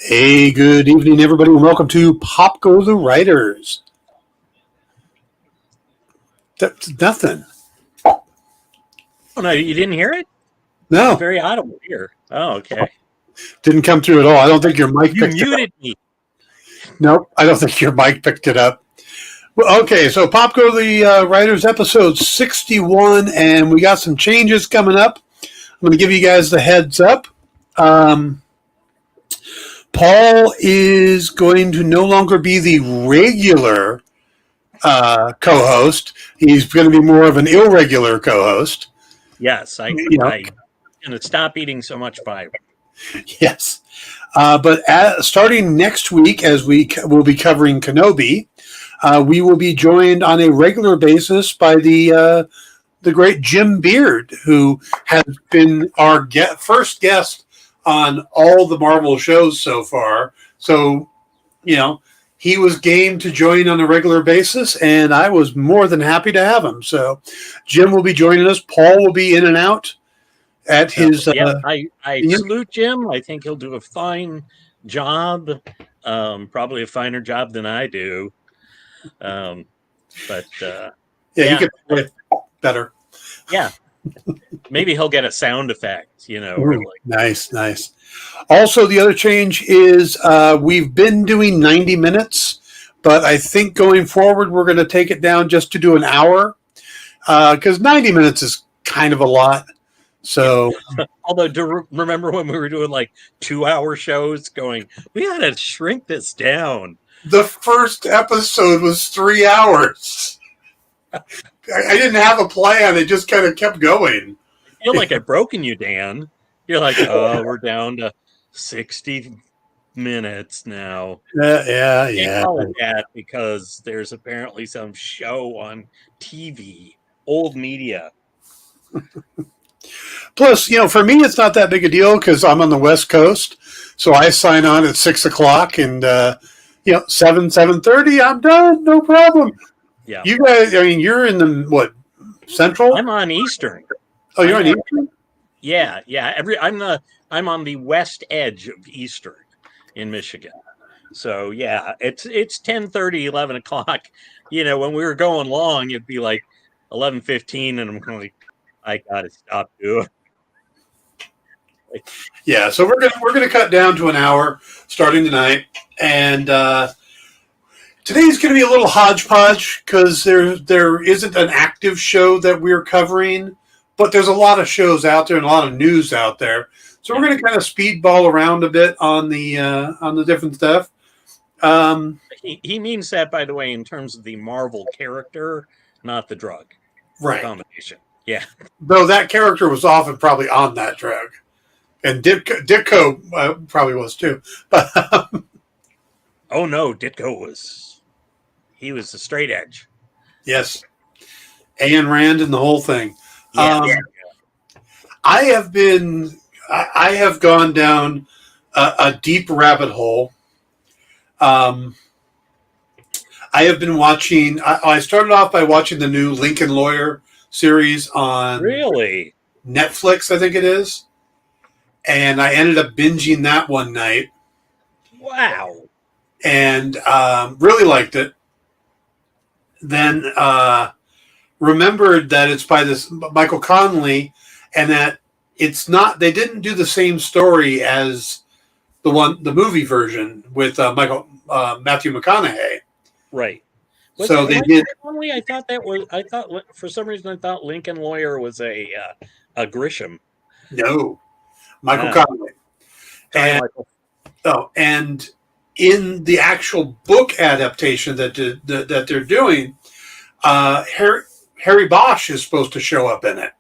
Hey, good evening, everybody, and welcome to Pop Go the Writers. That's nothing. Oh, no, you didn't hear it? No, It's very audible here. Oh, okay. didn't come through at all. I don't think your mic You picked it up. muted me. Nope, I don't think your mic picked it up. Well, okay, so Pop Go the Writers, episode 61, and we got some changes coming up. I'm going to give you guys the heads up. Paul is going to no longer be the regular co-host. He's going to be more of an irregular co-host. Yes, I'm going to stop eating so much fiber. Yes. But starting next week, as we will be covering Kenobi, we will be joined on a regular basis by the great Jim Beard, who has been our first guest on all the Marvel shows so far. So, he was game to join on a regular basis, and I was more than happy to have him. So Jim will be joining us. Paul will be in and out at his... I salute Jim. I think he'll do a fine job, probably a finer job than I do. He could play it better. Yeah. Maybe he'll get a sound effect, Ooh, nice. Also, the other change is we've been doing 90 minutes, but I think going forward we're going to take it down just to do an hour because 90 minutes is kind of a lot. So, although remember when we were doing like 2-hour shows going, we got to shrink this down. The first episode was 3 hours. I didn't have a plan. It just kind of kept going. I feel like I've broken you, Dan. You're like, oh, we're down to 60 minutes now. Yeah. Can't call it that because there's apparently some show on TV, old media. Plus, for me, it's not that big a deal because I'm on the West Coast. So I sign on at 6 o'clock and, 7:30, I'm done. No problem. Yeah. You guys, you're in the, Central? I'm on Eastern. Oh, you're on Eastern? Yeah. I'm on the west edge of Eastern in Michigan. So yeah, it's 10:30, 11 o'clock. When we were going long, it'd be like 11:15, and I'm like, I gotta stop doing. Yeah, so we're gonna cut down to an hour starting tonight, and today's gonna be a little hodgepodge because there isn't an active show that we're covering. But there's a lot of shows out there and a lot of news out there. So we're going to kind of speedball around a bit on the different stuff. He means that, by the way, in terms of the Marvel character, not the drug. Right. Combination. Yeah. Though that character was often probably on that drug. And Ditko probably was too. Oh, no. Ditko was the straight edge. Yes. Ayn Rand and the whole thing. Yeah. I have gone down a deep rabbit hole. I have been watching. I started off by watching the new Lincoln Lawyer series on Netflix, I think it is, and I ended up binging that one night. Wow! And really liked it. Then. Remembered that it's by this Michael Connelly, and that it's not. They didn't do the same story as the movie version with Matthew McConaughey. Right. So they did. Connelly, I thought for some reason I thought Lincoln Lawyer was a Grisham. No, Michael Connelly. And in the actual book adaptation that they're doing, Harry Bosch is supposed to show up in it.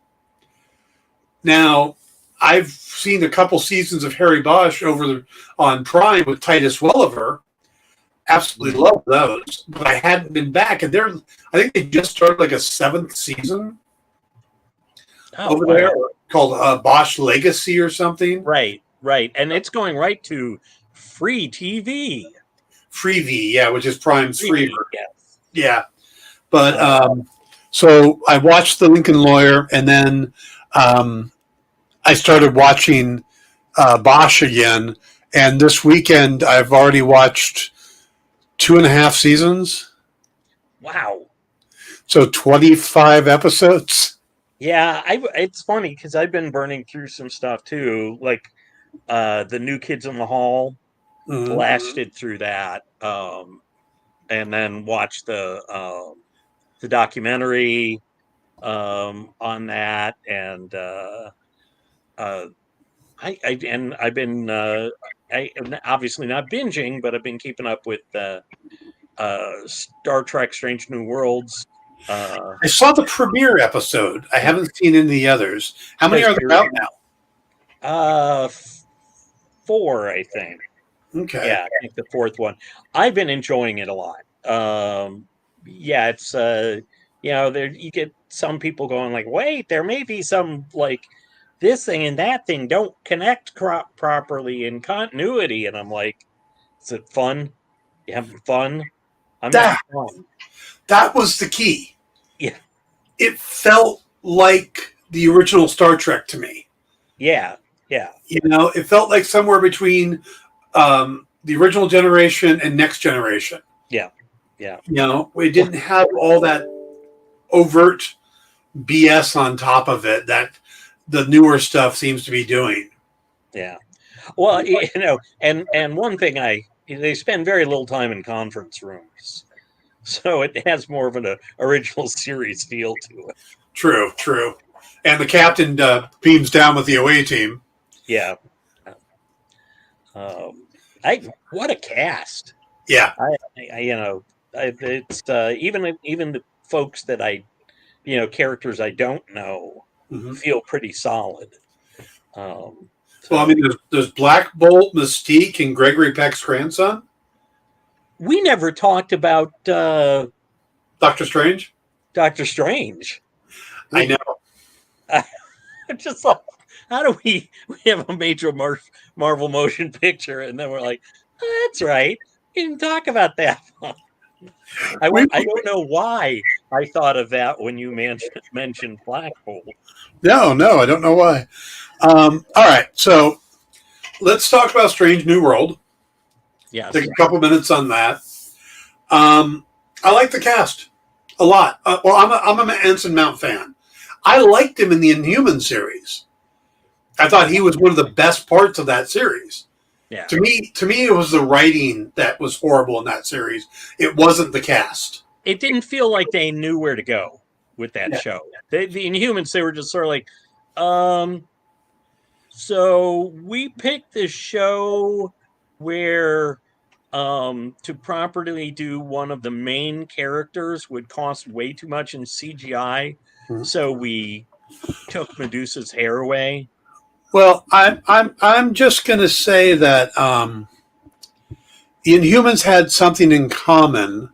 Now, I've seen a couple seasons of Harry Bosch on Prime with Titus Welliver. Absolutely love those, but I hadn't been back, and I think they just started like a 7th season there called Bosch Legacy or something. Right, and it's going right to free TV. Freevee, yeah, which is Prime's free. Yes. Yeah, but so I watched The Lincoln Lawyer, and then I started watching Bosch again, And this weekend, I've already watched 2.5 seasons. Wow. So 25 episodes. Yeah, it's funny because I've been burning through some stuff too, like the New Kids in the Hall. Blasted through that, and then watched the documentary on that, and I've been obviously not binging, but I've been keeping up with Star Trek: Strange New Worlds. I saw the premiere episode. I haven't seen any of the others. How many are there out now? 4, I think. Okay. Yeah, I think the 4th one. I've been enjoying it a lot. Yeah, it's there you get some people going like, wait, there may be some like this thing and that thing don't connect properly in continuity, and I'm like, is it fun? You having fun? I'm having fun. That was the key. Yeah. It felt like the original Star Trek to me. Yeah, yeah. It felt like somewhere between the original generation and next generation. Yeah, yeah. We didn't have all that overt BS on top of it that the newer stuff seems to be doing. Yeah. Well, and one thing they spend very little time in conference rooms, so it has more of an original series feel to it. True. And the captain beams down with the away team. Yeah. What a cast. Yeah. It's even the folks that characters I don't know feel pretty solid. Well, I mean, there's Black Bolt, Mystique, and Gregory Peck's grandson. We never talked about Doctor Strange. Doctor Strange. I know. I'm just like, how do we have a major Marvel motion picture, and then we're like, oh, that's right, we didn't talk about that. I don't know why I thought of that when you mentioned Black Bolt. No, I don't know why. All right, so let's talk about Strange New World. Yes. Take a couple minutes on that. I like the cast a lot. Well, I'm an Anson Mount fan. I liked him in the Inhuman series. I thought he was one of the best parts of that series. Yeah. To me, it was the writing that was horrible in that series. It wasn't the cast. It didn't feel like they knew where to go with that show. The Inhumans, they were just sort of like, so we picked this show where to properly do one of the main characters would cost way too much in CGI. So we took Medusa's hair away. Well, I'm just going to say that the Inhumans had something in common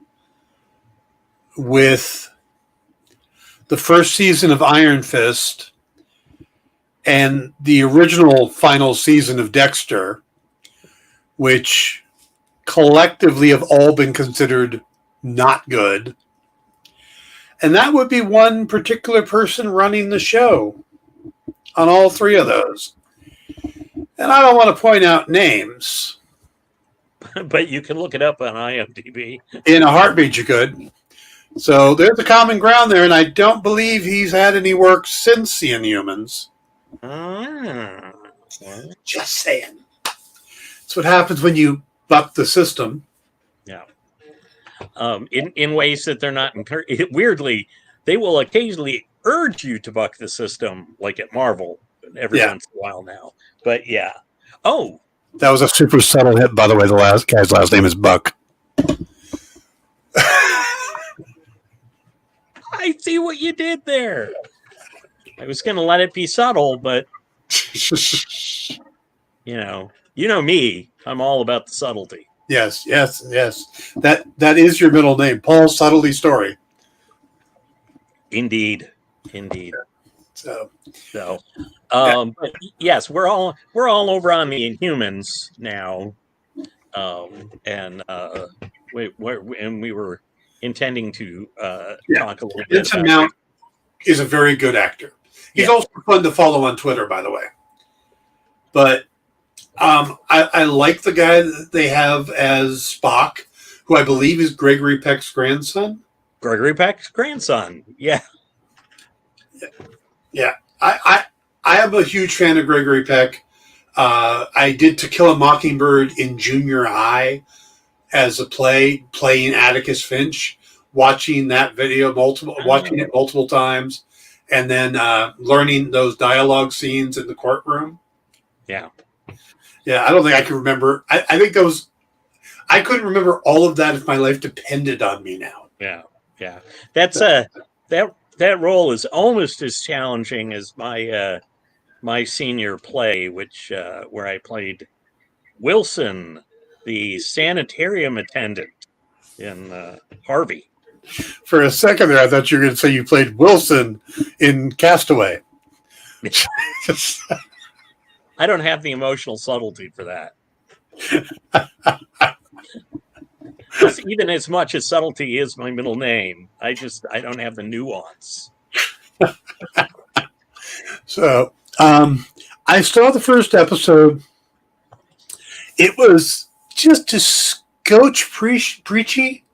with the first season of Iron Fist and the original final season of Dexter, which collectively have all been considered not good. And that would be one particular person running the show on all three of those. And I don't want to point out names. But you can look it up on IMDb. In a heartbeat, you could. So there's a common ground there, and I don't believe he's had any work since the Inhumans. Just saying. That's what happens when you buck the system. Yeah. In ways that they're not weirdly, they will occasionally urge you to buck the system, like at Marvel, every once in a while now. But yeah. Oh, that was a super subtle hit, by the way. The last guy's last name is Buck. I see what you did there. I was going to let it be subtle, but you know me. I'm all about the subtlety. Yes. That is your middle name, Paul Subtlety Story. Indeed. So, but yes, we're all over on the Inhumans now, and we were intending to talk a little bit. Anson Mount is a very good actor. He's also fun to follow on Twitter, by the way. But I like the guy that they have as Spock, who I believe is Gregory Peck's grandson. Gregory Peck's grandson. Yeah. Yeah, I am a huge fan of Gregory Peck. I did To Kill a Mockingbird in junior high as a play, playing Atticus Finch, watching that video watching it multiple times, and then learning those dialogue scenes in the courtroom. Yeah. Yeah, I don't think I can remember. I think those. I couldn't remember all of that if my life depended on me now. Yeah. Yeah. That's that role is almost as challenging as my senior play, which where I played Wilson, the sanitarium attendant in Harvey. For a second there, I thought you were going to say you played Wilson in Castaway. I don't have the emotional subtlety for that. Even as much as subtlety is my middle name, I don't have the nuance. So I saw the first episode. It was just a scotch preachy,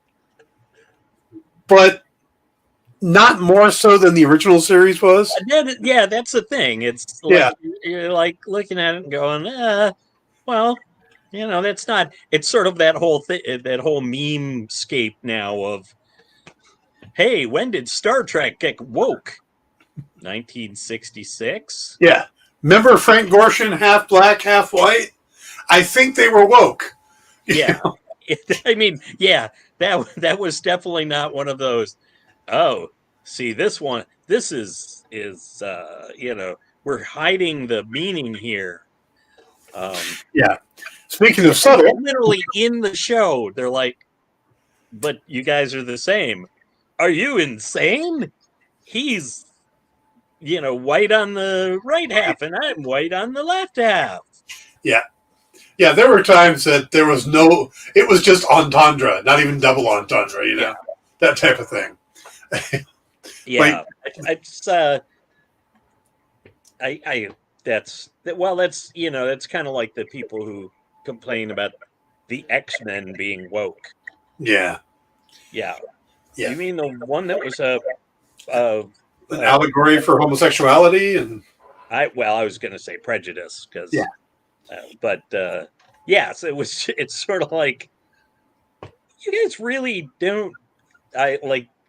but not more so than the original series was. Yeah, that's the thing. It's like, you're like looking at it and going, well, that's not. It's sort of that whole thing, that whole meme scape now of, hey, when did Star Trek get woke? 1966. Yeah, remember Frank Gorshin, half black, half white? I think they were woke. Yeah, I mean, yeah, that was definitely not one of those. Oh, see, this one. This is we're hiding the meaning here. Yeah. Speaking of subtle, literally in the show, they're like, "But you guys are the same. Are you insane? He's, white on the right half, and I'm white on the left half." Yeah. Yeah, there were times that there was it was just entendre, not even double entendre, that type of thing. Yeah. That's kind of like the people who complain about the X-Men being woke. Yeah. Yeah. You mean the one that was an allegory for homosexuality? And I was going to say prejudice, because yes, it's sort of like, you guys really don't,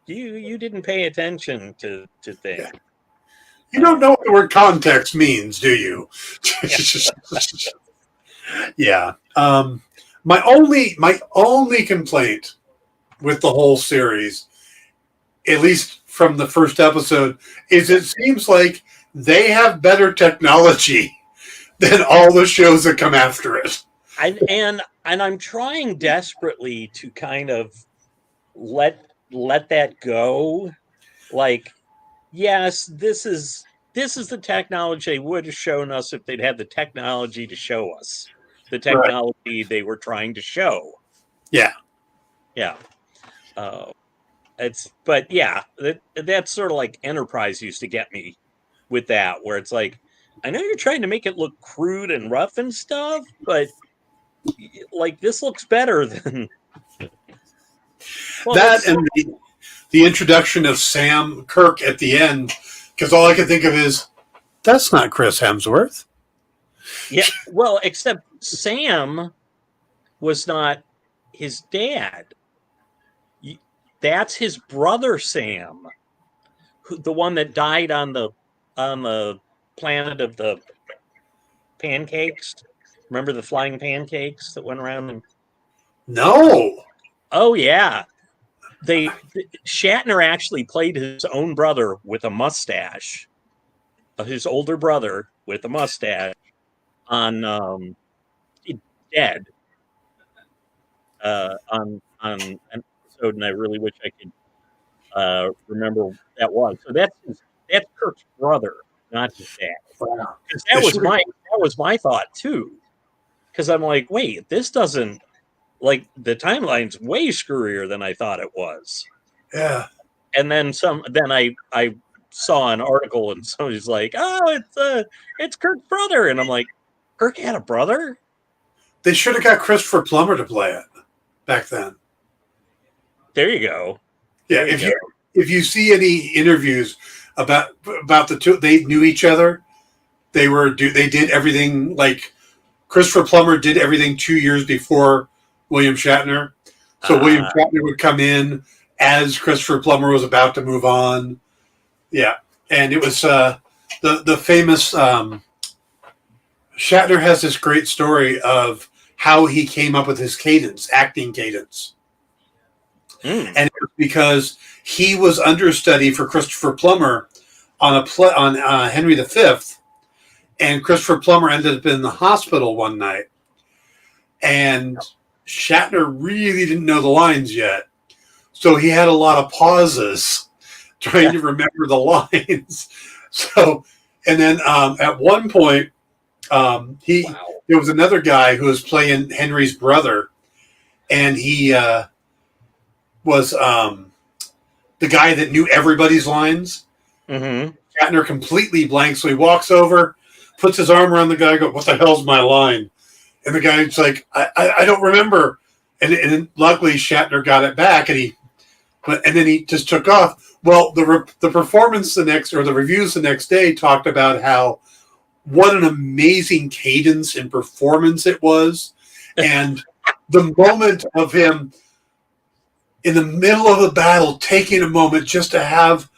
you didn't pay attention to things. Yeah. You don't know what the word context means, do you? Yeah. My only complaint with the whole series, at least from the first episode, is it seems like they have better technology than all the shows that come after it. And I'm trying desperately to kind of let that go. Like, yes, this is the technology they would have shown us if they'd had the technology to show us the technology they were trying to show. Yeah. Yeah. That's sort of like Enterprise used to get me with that, where it's like, I know you're trying to make it look crude and rough and stuff, but like, this looks better than that, and the introduction of Sam Kirk at the end, because all I could think of is, that's not Chris Hemsworth. Yeah, well, except Sam was not his dad. That's his brother Sam, the one that died on the planet of the pancakes. Remember the flying pancakes that went around? No. Oh yeah, Shatner actually played his own brother with a mustache, his older brother with a mustache on Dead on an episode, and I really wish I could remember what that was. So that's Kirk's brother, not his dad. Wow. That was my thought too, because I'm like, wait, this doesn't, like, the timeline's way screwier than I thought it was. Yeah. And then I saw an article and somebody's like, oh, it's Kirk's brother, and I'm like, Kirk had a brother? They should have got Christopher Plummer to play it back then. There you go. Yeah, if you see any interviews about the two, they knew each other. They did everything like Christopher Plummer did everything 2 years before William Shatner. So William Shatner would come in as Christopher Plummer was about to move on. Yeah, and it was the famous Shatner has this great story of how he came up with his cadence, acting cadence. And it was because he was understudy for Christopher Plummer on Henry V, and Christopher Plummer ended up in the hospital one night, and Shatner really didn't know the lines yet, so he had a lot of pauses trying to remember the lines. So, and then at one point, there was another guy who was playing Henry's brother, and he was the guy that knew everybody's lines. Mm-hmm. Shatner completely blanks, so he walks over, puts his arm around the guy, goes, "What the hell's my line?" And the guy's like, I don't remember. And then luckily Shatner got it back, and then he just took off. Well, the performance the reviews the next day talked about how what an amazing cadence and performance it was, and the moment of him in the middle of the battle, taking a moment just to have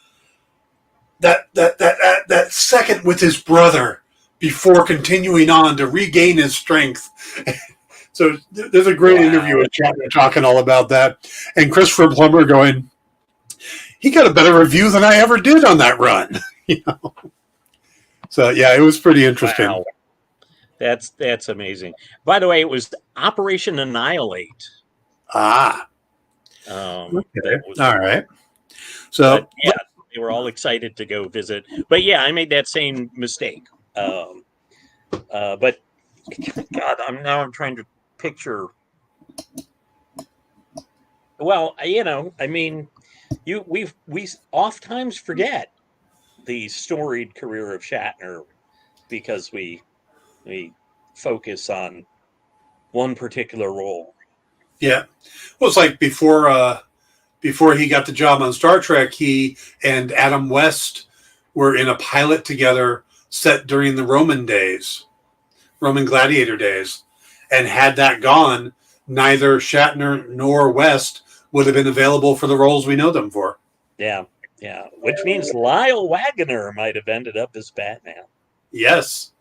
that second with his brother before continuing on to regain his strength. So there's a great interview with Shatner talking all about that, and Christopher Plummer going, he got a better review than I ever did on that run. So yeah, it was pretty interesting. Wow. That's amazing. By the way, it was Operation Annihilate. Okay. All right. So yeah, they were all excited to go visit. But yeah, I made that same mistake. But God, I'm trying to picture. Well, I mean, we oftentimes forget the storied career of Shatner because we focus on one particular role. Yeah, well, it's like before he got the job on Star Trek, he and Adam West were in a pilot together set during the Roman gladiator days. And had that gone, neither Shatner nor West would have been available for the roles we know them for. Yeah. Which means Lyle Waggoner might have ended up as Batman. Yes.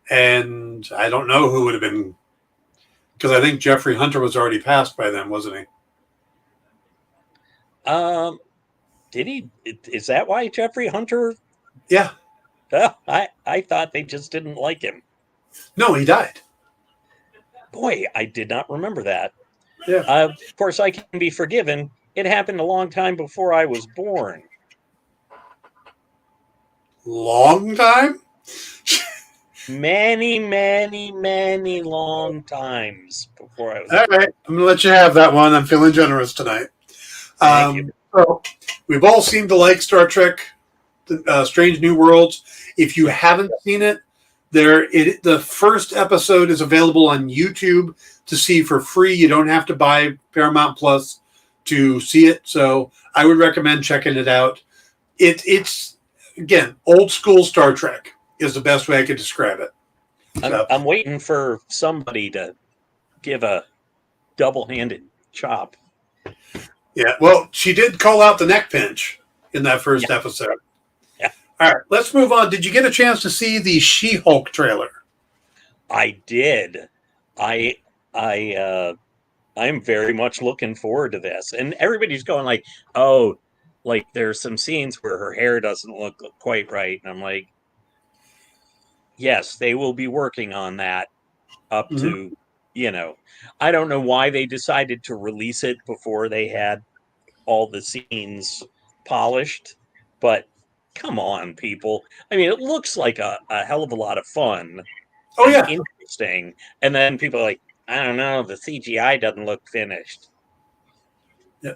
And I don't know who would have been, because I think Jeffrey Hunter was already passed by then, wasn't he? Did he? Is that why Jeffrey Hunter? Yeah. I thought they just didn't like him. No, he died. Boy, I did not remember that. Yeah. Of course, I can be forgiven. It happened a long time before I was born. Long time? Many, many, many long times before I was born. All right. I'm going to let you have that one. I'm feeling generous tonight. Thank you. So we've all seemed to like Star Trek, Strange New Worlds. If you haven't seen it, the first episode is available on YouTube to see for free. You don't have to buy Paramount Plus to see it. So I would recommend checking it out. It's again, old school Star Trek is the best way I could describe it. I'm waiting for somebody to give a double-handed chop. Yeah, well, she did call out the neck pinch in that first episode. Yeah. All right, let's move on. Did you get a chance to see the She-Hulk trailer? I did. I'm very much looking forward to this. And everybody's going like, oh, like there's some scenes where her hair doesn't look quite right. And I'm like, yes, they will be working on that up to, I don't know why they decided to release it before they had all the scenes polished, but come on, people. I mean, it looks like a hell of a lot of fun. Oh, yeah. Interesting. And then people are like, I don't know, the CGI doesn't look finished. Yeah.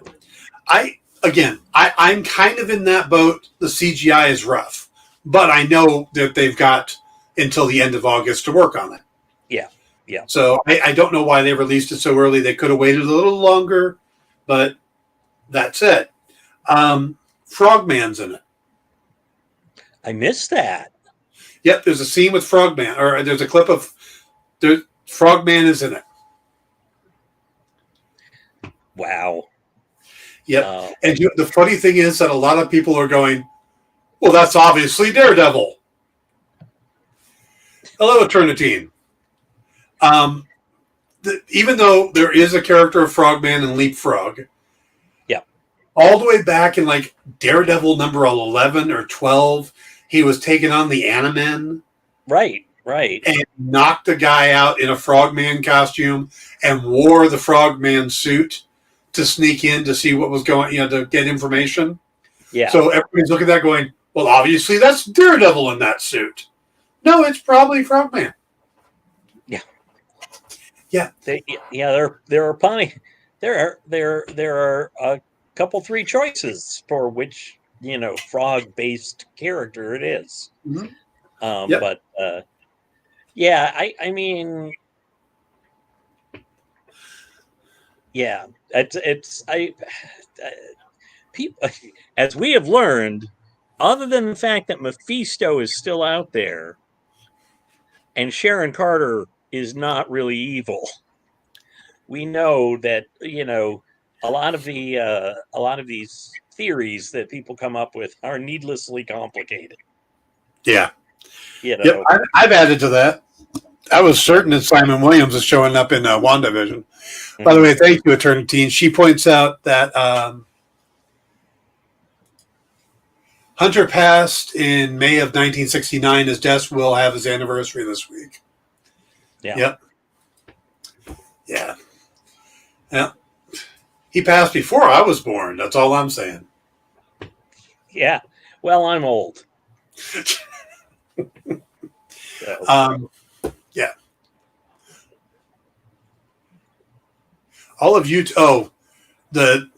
I'm kind of in that boat. The CGI is rough, but I know that they've got until the end of August to work on it. Yeah. Yeah. So I don't know why they released it so early. They could have waited a little longer, but that's it. Frogman's in it. I missed that. Yep, there's a scene with Frogman, or there's a clip of Frogman is in it. Wow. Yep. And the funny thing is that a lot of people are going, well, that's obviously Daredevil. Hello, Eternitine. Even though there is a character of Frogman and Leapfrog, yeah, all the way back in like Daredevil number 11 or 12, he was taking on the Animen. Right. And knocked a guy out in a Frogman costume and wore the Frogman suit to sneak in to see what was going, to get information. Yeah. So everybody's looking at that going, well, obviously that's Daredevil in that suit. No, it's probably Frogman. Yeah. Yeah. There are plenty. There are a couple, 3 choices for which, frog-based character it is. Mm-hmm. Yep. But yeah, I mean, yeah, people, as we have learned, other than the fact that Mephisto is still out there and Sharon Carter is not really evil, we know that, a lot of these theories that people come up with are needlessly complicated. Yeah. Yep, I've added to that. I was certain that Simon Williams is showing up in WandaVision. Mm-hmm. By the way, thank you, Eternitine. She points out that Hunter passed in May of 1969. His death will have his anniversary this week. Yeah. Yep. Yeah. Yeah. He passed before I was born. That's all I'm saying. Yeah. Well, I'm old. Yeah. All of you. The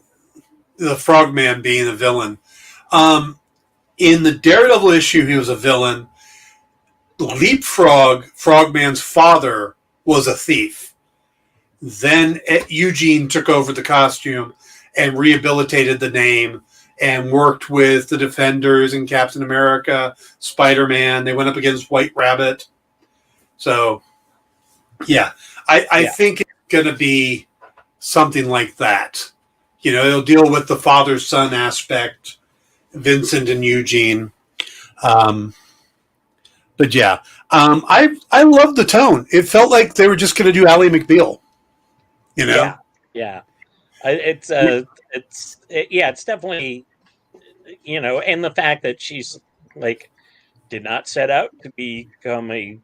Frogman being a villain. In the Daredevil issue, he was a villain. Leapfrog, Frogman's father, was a thief. Then Eugene took over the costume and rehabilitated the name and worked with the Defenders and Captain America, Spider-Man. They went up against White Rabbit. So, yeah, I think it's going to be something like that. It'll deal with the father-son aspect, Vincent and Eugene. But yeah, I love the tone. It felt like they were just going to do Ally McBeal. Yeah. It's definitely, and the fact that she's like did not set out to become a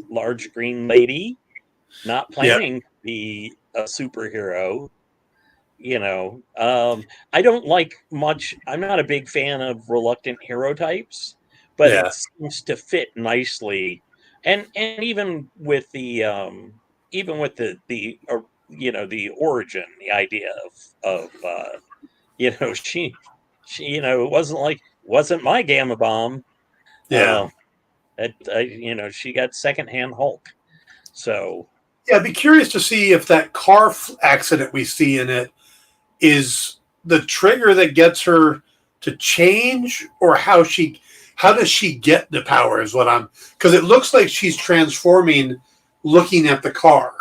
large green lady, not planning to be a superhero. I don't like much. I'm not a big fan of reluctant hero types, but it seems to fit nicely. And even with the the origin, the idea of she it wasn't my gamma bomb. Yeah. She got secondhand Hulk. So yeah, I'd be curious to see if that car accident we see in it is the trigger that gets her to change, or how does she get the power is what because it looks like she's transforming looking at the car.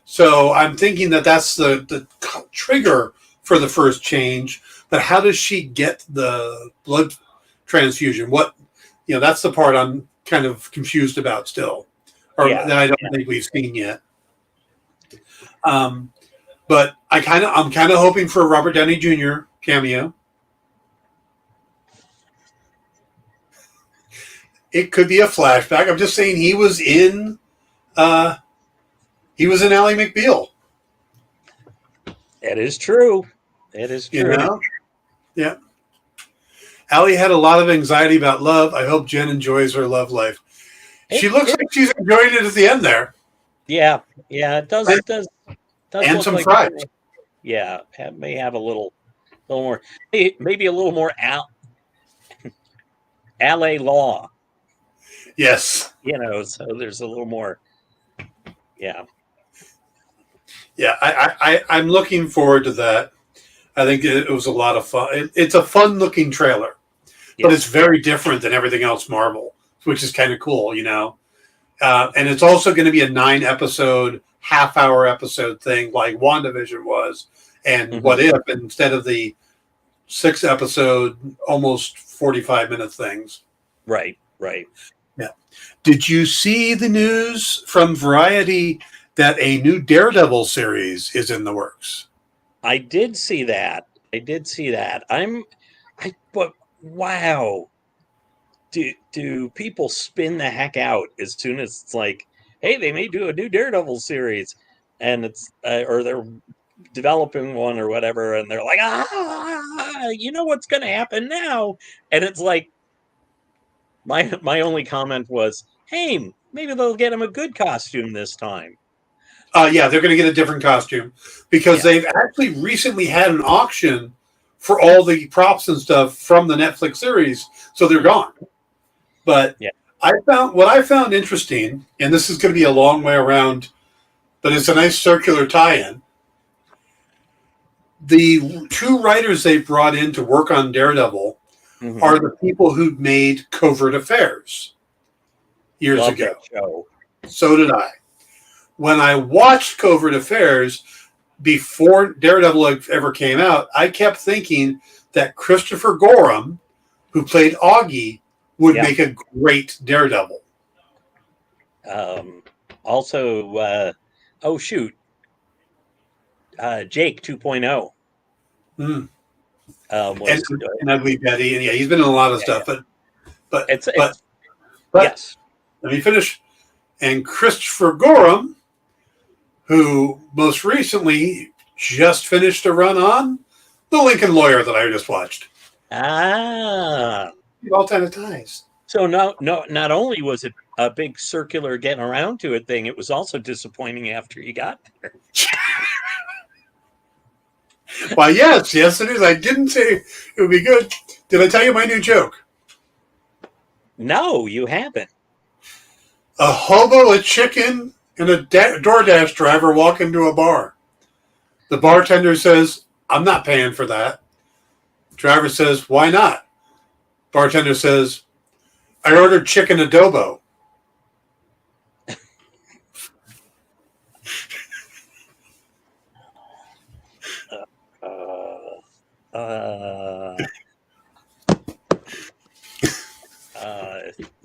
So I'm thinking that's the trigger for the first change, but how does she get the blood transfusion? That's the part I'm kind of confused about still, or that I don't think we've seen yet. But I'm kind of hoping for a Robert Downey Jr. cameo. It could be a flashback. I'm just saying he was in Ally McBeal. That is true. That is true. Yeah. Ally had a lot of anxiety about love. I hope Jen enjoys her love life. She looks like she's enjoying it at the end there. Yeah. It does. And some fries. Yeah, may have a little more, maybe a little more LA law. Yes. so there's a little more. Yeah. Yeah, I'm looking forward to that. I think it was a lot of fun. It's a fun looking trailer, but Yeah. it's very different than everything else Marvel, which is kind of cool, and it's also going to be a 9 episode, half-hour episode thing like WandaVision was, and Mhm. What If, instead of the 6 episode, almost 45-minute things. Right. Right. Yeah. Did you see the news from Variety that a new Daredevil series is in the works? I did see that. I did see that. But wow. Do people spin the heck out as soon as it's like, hey, they may do a new Daredevil series, and it's or they're developing one or whatever, and they're like, you know what's going to happen now, and it's like my only comment was, hey, maybe they'll get him a good costume this time. Yeah, they're going to get a different costume because Yeah. they've actually recently had an auction for all the props and stuff from the Netflix series, so they're gone. But Yeah. I found interesting, and this is going to be a long way around, but it's a nice circular tie-in. The two writers they brought in to work on Daredevil Mm-hmm. are the people who made Covert Affairs years Love ago. that show. So did I. When I watched Covert Affairs before Daredevil ever came out, I kept thinking that Christopher Gorham, who played Augie, would make a great Daredevil. Also, oh shoot, Jake 2.0. Mm. Was And Ugly Betty, and yeah, he's been in a lot of stuff. But yes. Let me finish. And Christopher Gorham, who most recently just finished a run on The Lincoln Lawyer that I just watched. All kind of ties. So not only was it a big circular getting around to it thing, it was also disappointing after you got there. Why, yes, it is. I didn't say it would be good. Did I tell you my new joke? No, you haven't. A hobo, a chicken, and a DoorDash driver walk into a bar. The bartender says, I'm not paying for that. Driver says, why not? Bartender says, I ordered chicken adobo.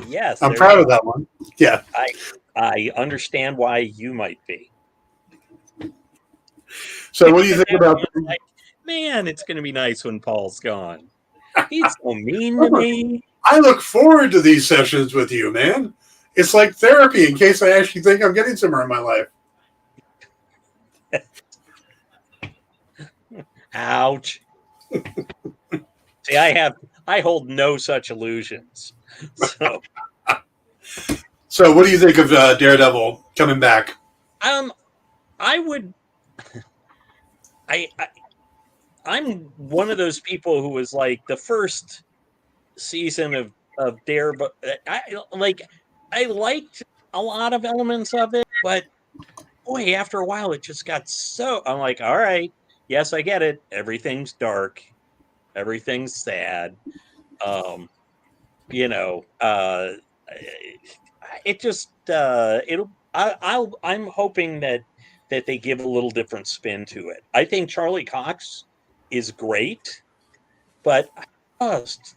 Yes, I'm proud of that one. Yeah. I understand why you might be. So what do you think about like, man, it's going to be nice when Paul's gone. He's so mean to me. I look forward to these sessions with you, man. It's like therapy in case I actually think I'm getting somewhere in my life. Ouch. See, I hold no such illusions. So what do you think of Daredevil coming back? I would. I'm one of those people who was like the first season of Dare, but I liked a lot of elements of it, but boy, after a while, it just got so. I'm like, all right, yes, I get it. Everything's dark, everything's sad. You know, it just it'll. I'm hoping that they give a little different spin to it. I think Charlie Cox is great, but just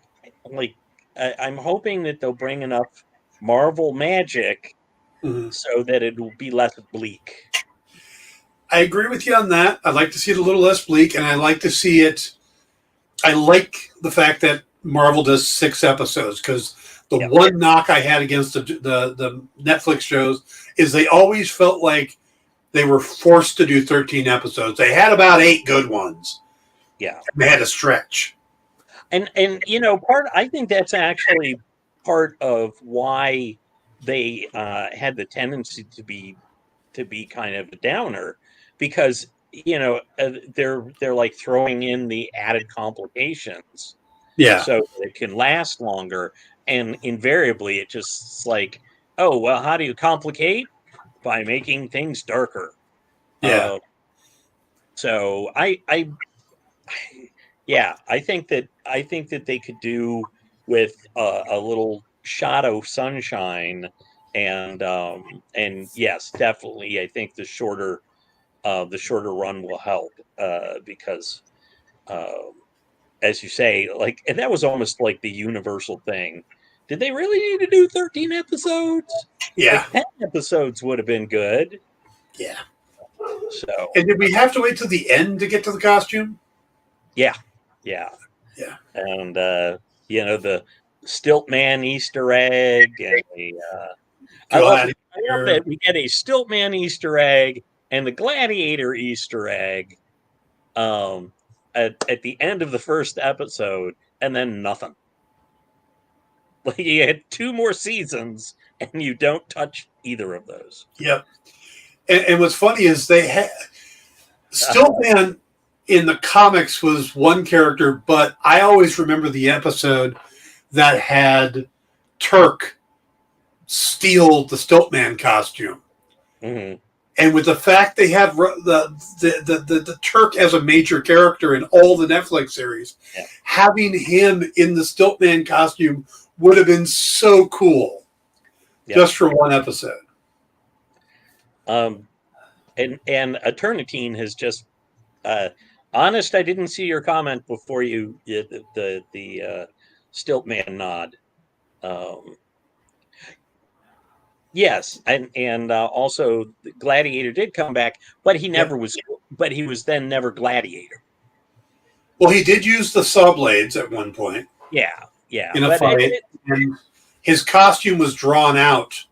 like I'm hoping that they'll bring enough Marvel magic so that it will be less bleak. I agree with you on that. I'd like to see it a little less bleak, and I like to see it. I like the fact that Marvel does 6 episodes because the one knock I had against the Netflix shows is they always felt like they were forced to do 13 episodes. They had about 8 good ones. Yeah, they had to stretch. And I think that's actually part of why they had the tendency to be kind of a downer, because they're like throwing in the added complications, Yeah. so it can last longer, and invariably it just like Oh, well, how do you complicate? By making things darker. Yeah, Uh, so yeah, I think that they could do with a little shot of sunshine, and yes, definitely, I think the shorter run will help because, um, as you say, like, and that was almost like the universal thing. Did they really need to do 13 episodes? yeah, Like 10 episodes would have been good. yeah. So And did we have to wait till the end to get to the costume? yeah, yeah. Yeah. And the Stiltman Easter egg, and I love Gladiator. that we get a Stiltman Easter egg and the Gladiator Easter egg at the end of the first episode, and then nothing. Like you had two more seasons, and you don't touch either of those. Yep. And what's funny is they had Stillman in the comics was one character, but I always remember the episode that had Turk steal the Stiltman costume. Mhm. And with the fact they have the Turk as a major character in all the Netflix series, Yeah, having him in the Stiltman costume would have been so cool yeah. just for one episode. Um, and Eternitine has just uh, honest. I didn't see your comment before the Stiltman nod. Um, yes, and also Gladiator did come back, but he Yep. never was. But he was then never Gladiator. Well, he did use the saw blades at one point Yeah, yeah. in a But fight, and his costume was drawn out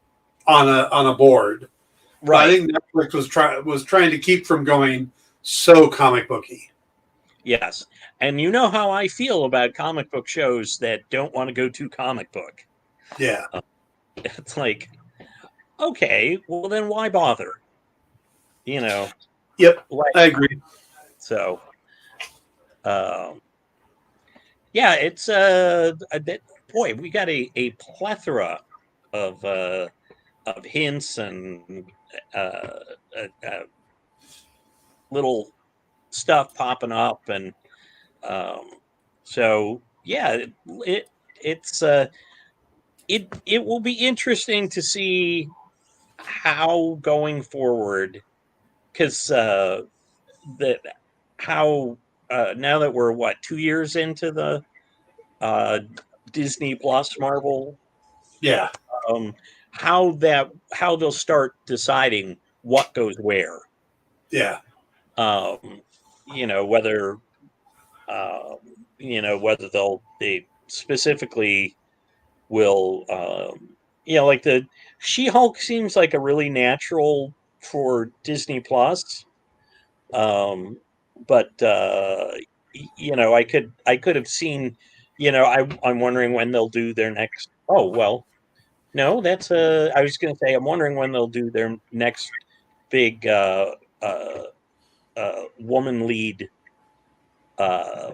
on a board. But I right, think Netflix was trying to keep from going so comic booky. yes. And you know how I feel about comic book shows that don't want to go too comic book. Yeah. Uh, it's like, okay, well then why bother? You know, Yep. why? I agree. So, um, yeah, it's boy, we got a plethora of of hints and uh, uh, little stuff popping up, and um, so yeah, it's it will be interesting to see how going forward, because that how now that we're what 2 years into the uh, Disney Plus Marvel, Yeah. um, how they'll start deciding what goes where. Yeah. Um, whether um, whether they specifically will like the She-Hulk seems like a really natural for Disney Plus. Um, but I could have seen, I'm wondering when they'll do their next. Oh well, no, that's I was going to say I'm wondering when they'll do their next big uh, woman lead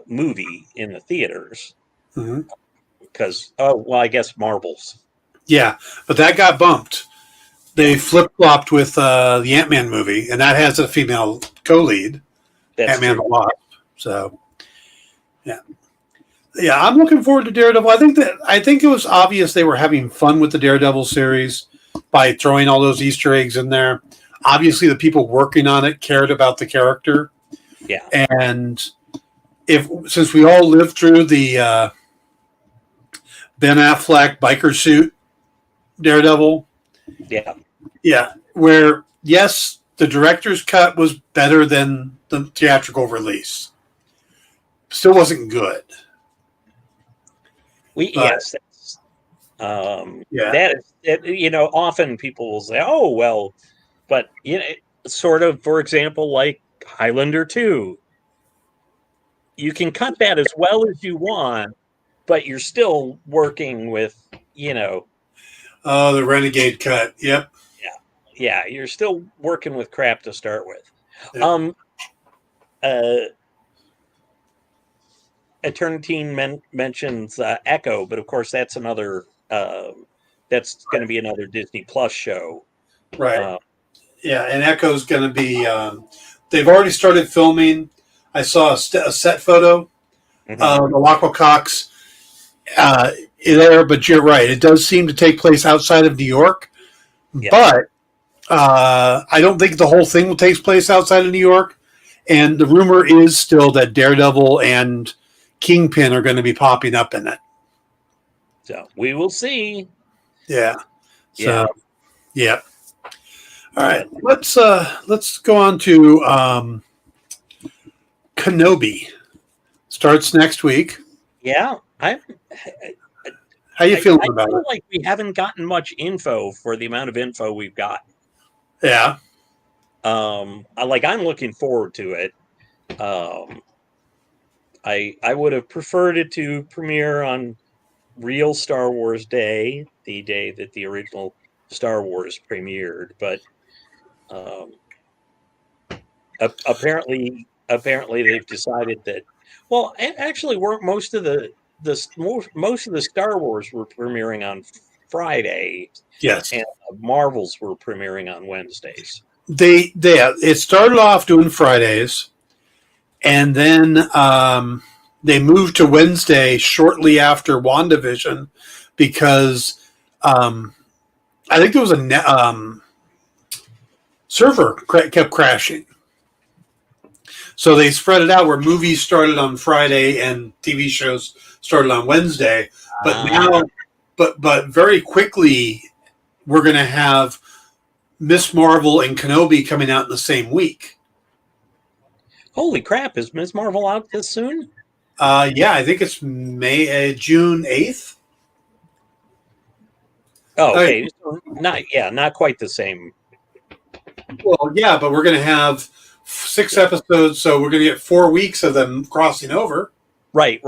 movie in the theaters, Hmm. because oh well, I guess Marvels. Yeah. But that got bumped. Yeah, They flip flopped with the Ant Man movie, and that has a female co lead, that's Ant Man true. the Wasp. So yeah. Yeah, I'm looking forward to Daredevil. I think it was obvious they were having fun with the Daredevil series by throwing all those Easter eggs in there. Obviously, the people working on it cared about the character, Yeah, and if since we all lived through the Ben Affleck biker suit Daredevil, yeah. yeah, where yes, the director's cut was better than the theatrical release. Still wasn't good, We but yes, yeah, that is often people will say, oh well, but sort of, for example, like Highlander 2, you can cut that as well as you want, but you're still working with, you know, oh, the Renegade cut. Yep, yeah, yeah, you're still working with crap to start with. yep. Um, uh, Eternity mentions Echo, but of course that's another that's going to be another Disney Plus show. Right. Yeah, and Echo's going to be. They've already started filming. I saw a set photo of Alaqua Cox there, but you're right. It does seem to take place outside of New York, Yeah. but I don't think the whole thing takes place outside of New York. And the rumor is still that Daredevil and Kingpin are going to be popping up in it. So we will see. Yeah. So, yeah. All right. Let's go on to Kenobi. Starts next week. Yeah. How you feeling I about feel it? like we haven't gotten much info for the amount of info we've got. Yeah. I'm looking forward to it. I would have preferred it to premiere on real Star Wars Day, the day that the original Star Wars premiered, but apparently they've decided that. Well, actually, weren't most of the most of the Star Wars were premiering on Friday, Yes. and Marvels were premiering on Wednesdays. It started off doing Fridays, and then they moved to Wednesday shortly after WandaVision because I think there was a server kept crashing. So they spread it out where movies started on Friday and TV shows started on Wednesday. But now, but very quickly, we're going to have Miss Marvel and Kenobi coming out in the same week. Holy crap! Is Ms. Marvel out this soon? Yeah, I think it's June 8th. Oh, okay. Not quite the same. Well, yeah, but we're going to have 6 episodes, so we're going to get 4 weeks of them crossing over. Right.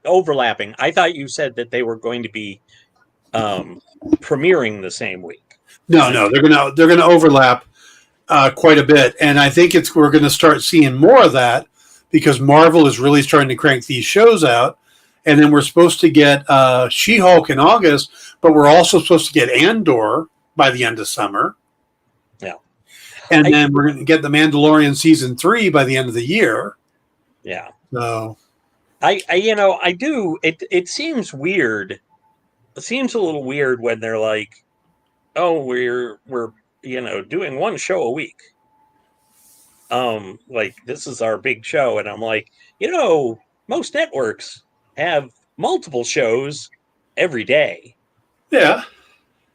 Overlapping. I thought you said that they were going to be premiering the same week. No, they're going to overlap quite a bit, and I think we're going to start seeing more of that because Marvel is really starting to crank these shows out, and then we're supposed to get She-Hulk in August, but we're also supposed to get Andor by the end of summer. Yeah, and then we're going to get the Mandalorian season 3 by the end of the year. Yeah. So, I do. It seems weird. It seems a little weird when they're like, "Oh, we're doing one show a week." Like this is our big show, and I'm like, most networks have multiple shows every day. yeah.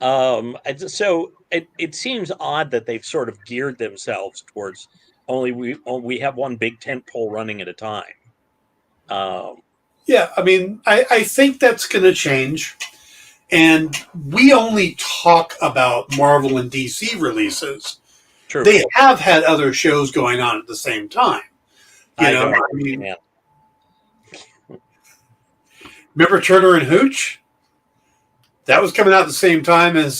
So it seems odd that they've sort of geared themselves towards we have one big tent pole running at a time. Yeah, I mean, I think that's going to change. And we only talk about Marvel and DC releases. True. They have had other shows going on at the same time. Remember Turner and Hooch? That was coming out at the same time as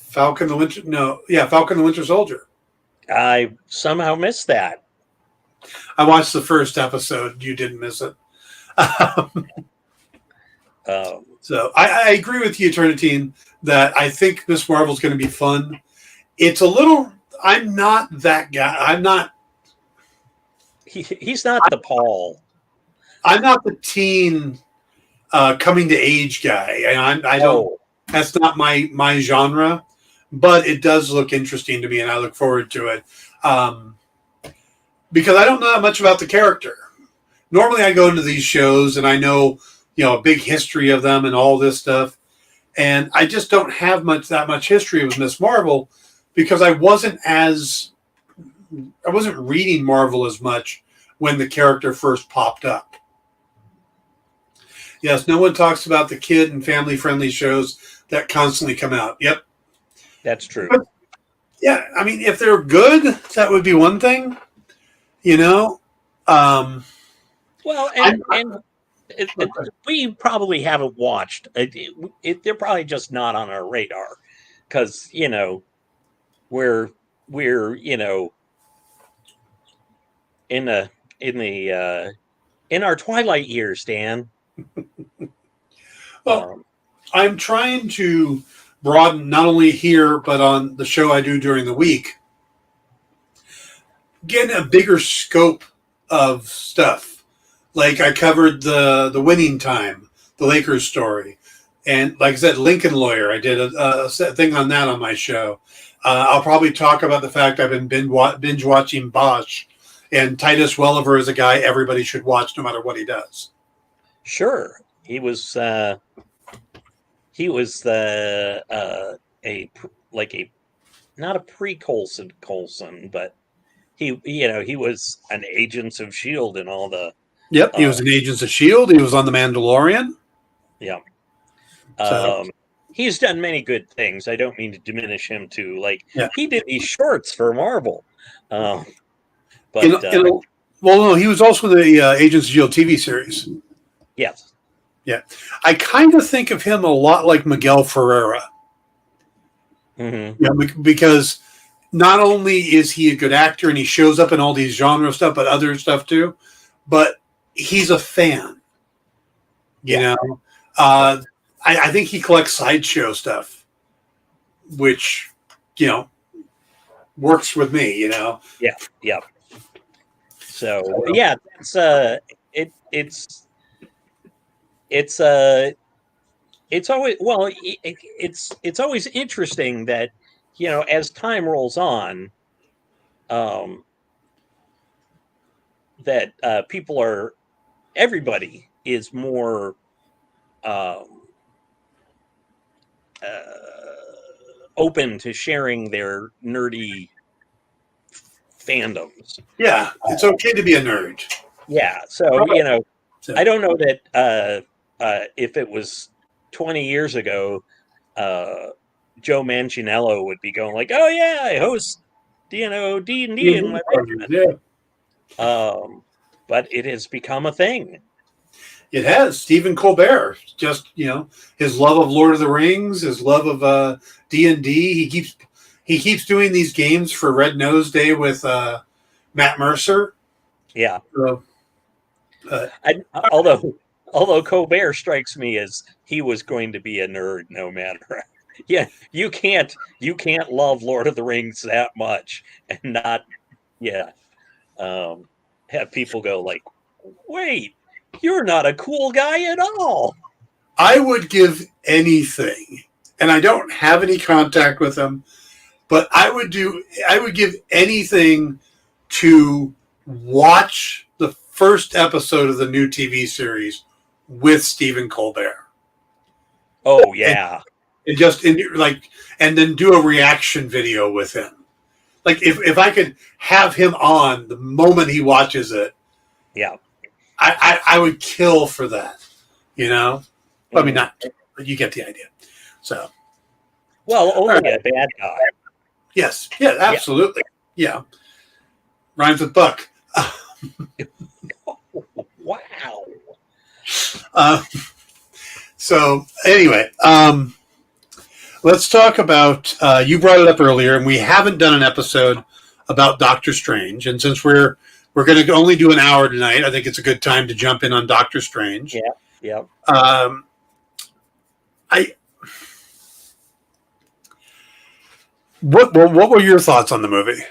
Falcon the Winter Soldier. I somehow missed that. I watched the first episode. You didn't miss it. So I agree with you, Eternitine, that I think Miss Marvel's going to be fun. It's a little. I'm not that guy. I'm not. He's not the Paul. I'm not the teen coming to age guy. I don't. That's not my genre. But it does look interesting to me, and I look forward to it. Because I don't know that much about the character. Normally, I go into these shows and I know, a big history of them and all this stuff, and I just don't have that much history with Miss Marvel because I wasn't reading Marvel as much when the character first popped up. Yes, no one talks about the kid and family-friendly shows that constantly come out. Yep, that's true. But, yeah, I mean, if they're good, that would be one thing. Well, we probably haven't watched. They're probably just not on our radar because we're in our twilight years, Dan. Well, I'm trying to broaden not only here but on the show I do during the week, getting a bigger scope of stuff. Like I covered the winning time, the Lakers story, and like I said, Lincoln Lawyer. I did a thing on that on my show. I'll probably talk about the fact I've been binge watching Bosch, and Titus Welliver is a guy everybody should watch no matter what he does. Sure, he was the a like a not a pre-Coulson, but he was an Agents of Shield and all the. Yep, he was in Agents of Shield. He was on The Mandalorian. Yeah. So. He's done many good things. I don't mean to diminish him too. Yeah. He did these shorts for Marvel. But well, no, he was also in the Agents of Shield TV series. Yes. Yeah. I kind of think of him a lot like Miguel Ferreira. Mm-hmm. Yeah, because not only is he a good actor and he shows up in all these genre stuff, but other stuff too, but he's a fan. You know? I think he collects sideshow stuff, which, works with me, Yeah. So it's always it's always interesting that as time rolls on, that everybody is more open to sharing their nerdy fandoms. Yeah, it's okay to be a nerd. Yeah, so I don't know that if it was 20 years ago, Joe Manganiello would be going like, "Oh yeah, I host D&D in my basement." Yeah. But it has become a thing. It has. Stephen Colbert, just his love of Lord of the Rings, his love of D&D. He keeps doing these games for Red Nose Day with Matt Mercer. Yeah. So, although Colbert strikes me as he was going to be a nerd no matter. Yeah, you can't love Lord of the Rings that much and not have people go like, "Wait, you're not a cool guy at all." I would give anything, and I don't have any contact with him, but I would give anything to watch the first episode of the new TV series with Stephen Colbert. Oh yeah. And then do a reaction video with him. Like if I could have him on the moment he watches it, yeah, I would kill for that. I mean, not, but you get the idea. So, well, only a bad guy. Yes, yeah, absolutely, yeah. Rhymes with Buck. Wow. So anyway, let's talk about. You brought it up earlier, and we haven't done an episode about Doctor Strange. And since we're going to only do an hour tonight, I think it's a good time to jump in on Doctor Strange. Yeah. What were your thoughts on the movie?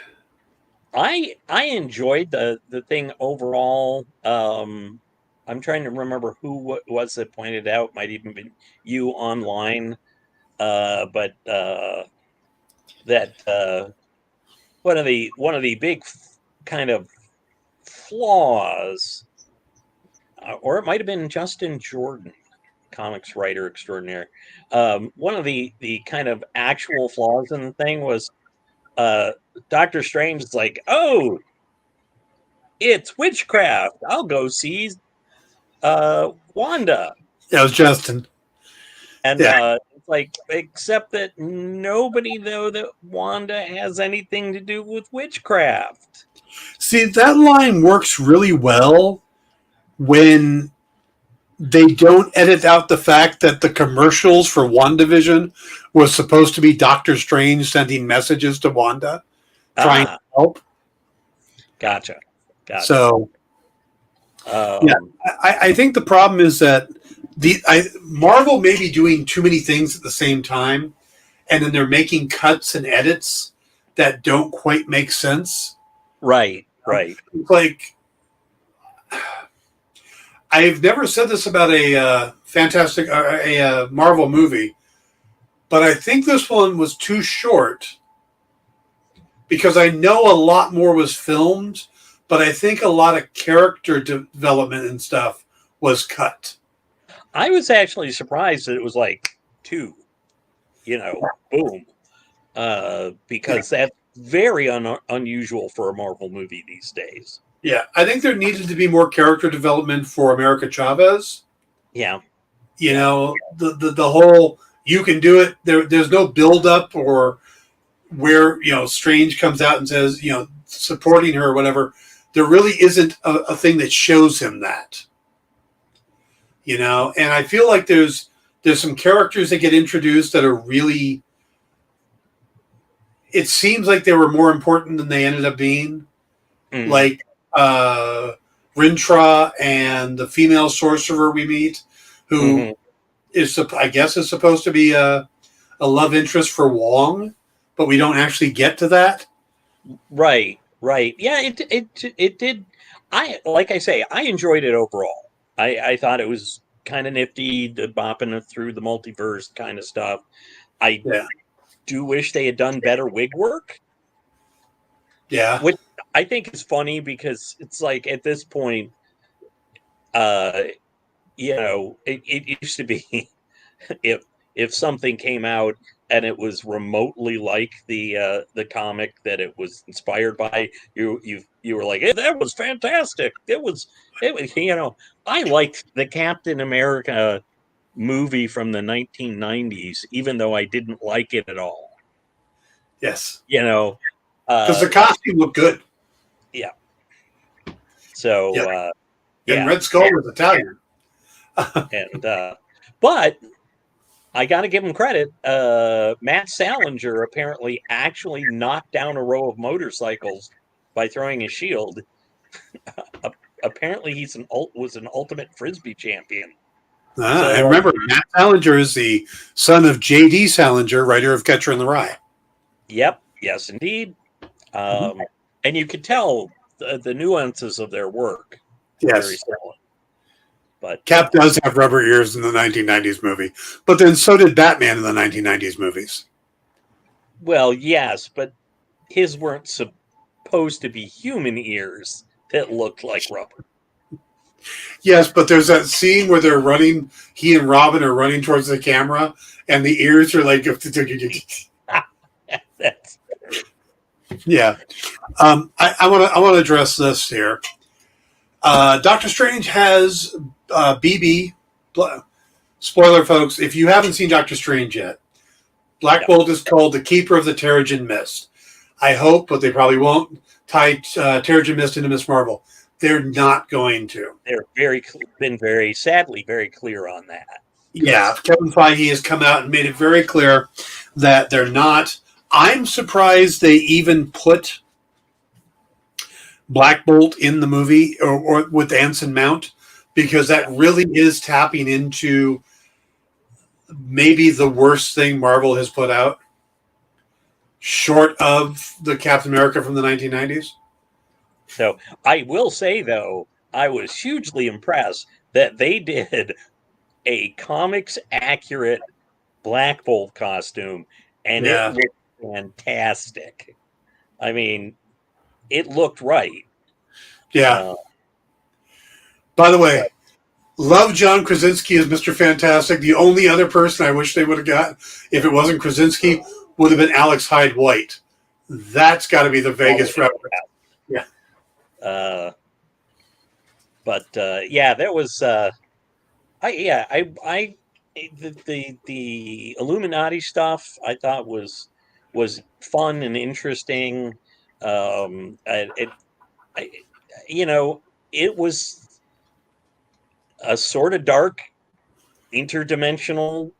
I enjoyed the thing overall. I'm trying to remember who was that pointed out. Might even been you online, but that one of the big kind of flaws, or it might have been Justin Jordan, comics writer extraordinaire. One of the kind of actual flaws in the thing was Doctor Strange is like, "Oh, it's witchcraft. I'll go see Wanda." Yeah, it was Justin. And it's like, except that nobody know that Wanda has anything to do with witchcraft. See, that line works really well when they don't edit out the fact that the commercials for WandaVision was supposed to be Doctor Strange sending messages to Wanda, trying to help. Gotcha. So, I think the problem is that Marvel may be doing too many things at the same time, and then they're making cuts and edits that don't quite make sense. Right, right. Like, I've never said this about a fantastic a Marvel movie, but I think this one was too short because I know a lot more was filmed, but I think a lot of character development and stuff was cut. I was actually surprised that it was like 2, boom. Because that's very unusual for a Marvel movie these days. Yeah, I think there needed to be more character development for America Chavez. Yeah. You know, the whole you can do it. There's no build up or where Strange comes out and says supporting her or whatever. There really isn't a thing that shows him that. And I feel like there's some characters that get introduced that are really. It seems like they were more important than they ended up being. Mm. Like Rintra and the female sorcerer we meet, who is, I guess, is supposed to be a love interest for Wong, but we don't actually get to that. Right. Yeah, it did. Like I say, I enjoyed it overall. I thought it was kind of nifty, bopping through the multiverse kind of stuff. I do wish they had done better wig work. Yeah. Which I think is funny because it's like at this point, it used to be if something came out and it was remotely like the comic that it was inspired by, you were like, hey, that was fantastic. It was I liked the Captain America movie from the 1990s, even though I didn't like it at all. Yes. Because the costume looked good. Yeah. So, and Red Skull was Italian. And but I got to give him credit. Matt Salinger apparently actually knocked down a row of motorcycles by throwing a shield. Apparently, he was an ultimate frisbee champion. And remember, Matt Salinger is the son of J.D. Salinger, writer of Catcher in the Rye. Yep. Yes, indeed. And you could tell the nuances of their work. Yes. Very similar. But Cap does have rubber ears in the 1990s movie, but then so did Batman in the 1990s movies. Well, yes, but his weren't supposed to be human ears that looked like rubber. Yes, but there's that scene where they're running, he and Robin are running towards the camera, and the ears are like... That's... Yeah. I want to address this here. Doctor Strange has BB. Spoiler, folks, if you haven't seen Doctor Strange yet, Black Bolt is called the Keeper of the Terrigen Mist. I hope, but they probably won't tie Terrigen Mist into Miss Marvel. They're not going to. They're been sadly very clear on that. Yeah, Kevin Feige has come out and made it very clear that they're not. I'm surprised they even put Black Bolt in the movie or with Anson Mount, because that really is tapping into maybe the worst thing Marvel has put out, short of the Captain America from the 1990s. So I will say, though, I was hugely impressed that they did a comics accurate Black Bolt costume, and it looked fantastic. I mean, it looked right. Yeah. By the way, love John Krasinski as Mr. Fantastic. The only other person I wish they would have got, if it wasn't Krasinski, would have been Alex Hyde White. That's got to be the Vegas reference. Yeah. That was the Illuminati stuff I thought was fun and interesting. It was a sort of dark, interdimensional,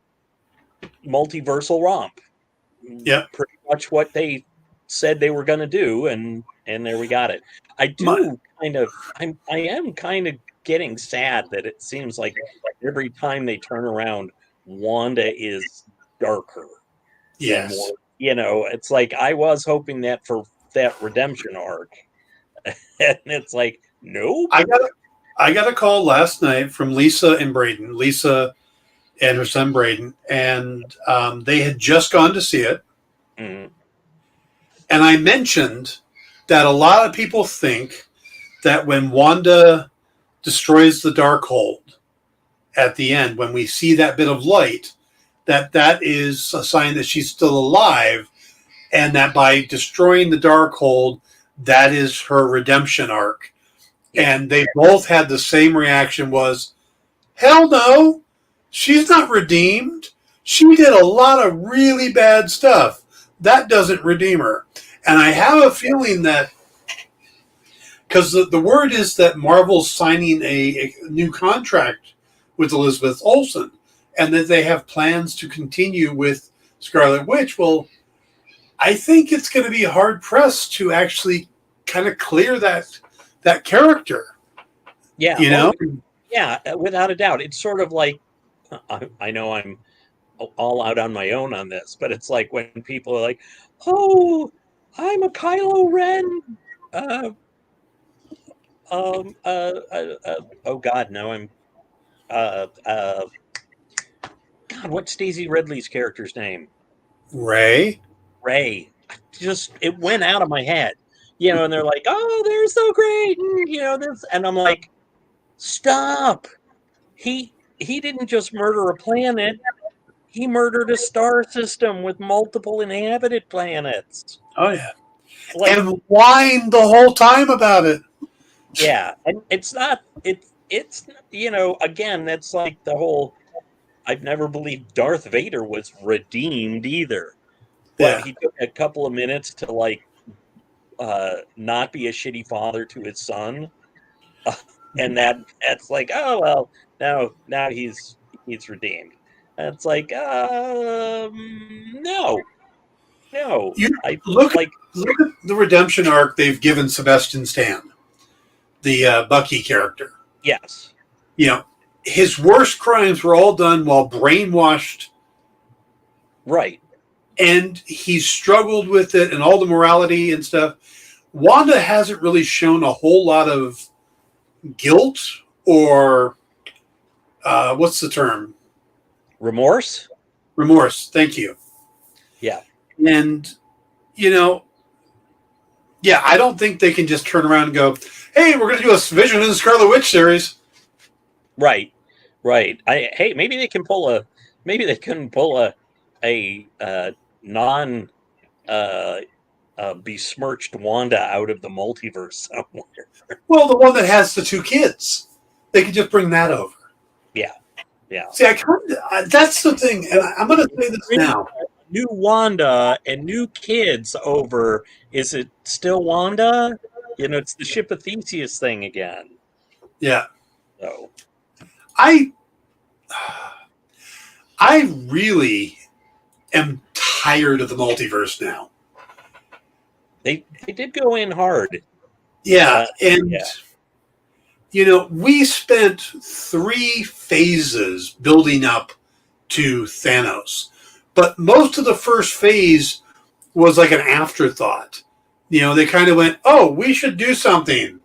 multiversal romp. Yeah, pretty much what they said they were going to do, and there we got it. I am kind of getting sad that it seems like every time they turn around, Wanda is darker and Yes. more. It's like I was hoping that for that redemption arc, and it's like, nope. I got a call last night from Lisa and Braden. Lisa and her son Braden, and they had just gone to see it. Mm. And I mentioned that a lot of people think that when Wanda destroys the Darkhold at the end, when we see that bit of light, that is a sign that she's still alive, and that by destroying the Darkhold, that is her redemption arc. Yeah. And they both had the same reaction: was, hell no, she's not redeemed. She did a lot of really bad stuff. That doesn't redeem her. And I have a feeling that, because the word is that Marvel's signing a new contract with Elizabeth Olsen, and that they have plans to continue with Scarlet Witch. Well, I think it's going to be hard pressed to actually kind of clear that character. Yeah. You know? Yeah, without a doubt. It's sort of like, I know I'm all out on my own on this, but it's like when people are like, "Oh, I'm a Kylo Ren." Uh, oh God, no, I'm. God, what's Daisy Ridley's character's name? Ray. Ray. Just it went out of my head, and they're like, "Oh, they're so great," and this, and I'm like, "Stop! He didn't just murder a planet. He murdered a star system with multiple inhabited planets." Oh yeah. Like, And whined the whole time about it. yeah, and it's not. It's again, that's like the whole. I've never believed Darth Vader was redeemed either. But Yeah. he took a couple of minutes to not be a shitty father to his son, and that's like, oh well, now he's redeemed. And it's like, no, no, You I look like, look at the redemption arc they've given Sebastian Stan, the Bucky character. yes, You know, his worst crimes were all done while brainwashed, right, and he's struggled with it and all the morality and stuff. Wanda hasn't really shown a whole lot of guilt or what's the term? remorse, Remorse. Thank you. yeah, And you know, yeah, I don't think they can just turn around and go, "Hey, we're going to do a Vision and Scarlet Witch series." right, right. Hey, maybe they couldn't pull a non uh, besmirched Wanda out of the multiverse somewhere. Well, the one that has the two kids, they could just bring that over. Yeah, yeah. See, that's the thing, and I'm going to say this now. New Wanda and new kids over. Is it still Wanda? It's the Ship of Theseus thing again. Yeah, So I I really am tired of the multiverse now. they did go in hard. Yeah, and Yeah. we spent 3 phases building up to Thanos, but most of the first phase was like an afterthought. They kind of went, "Oh, we should do something.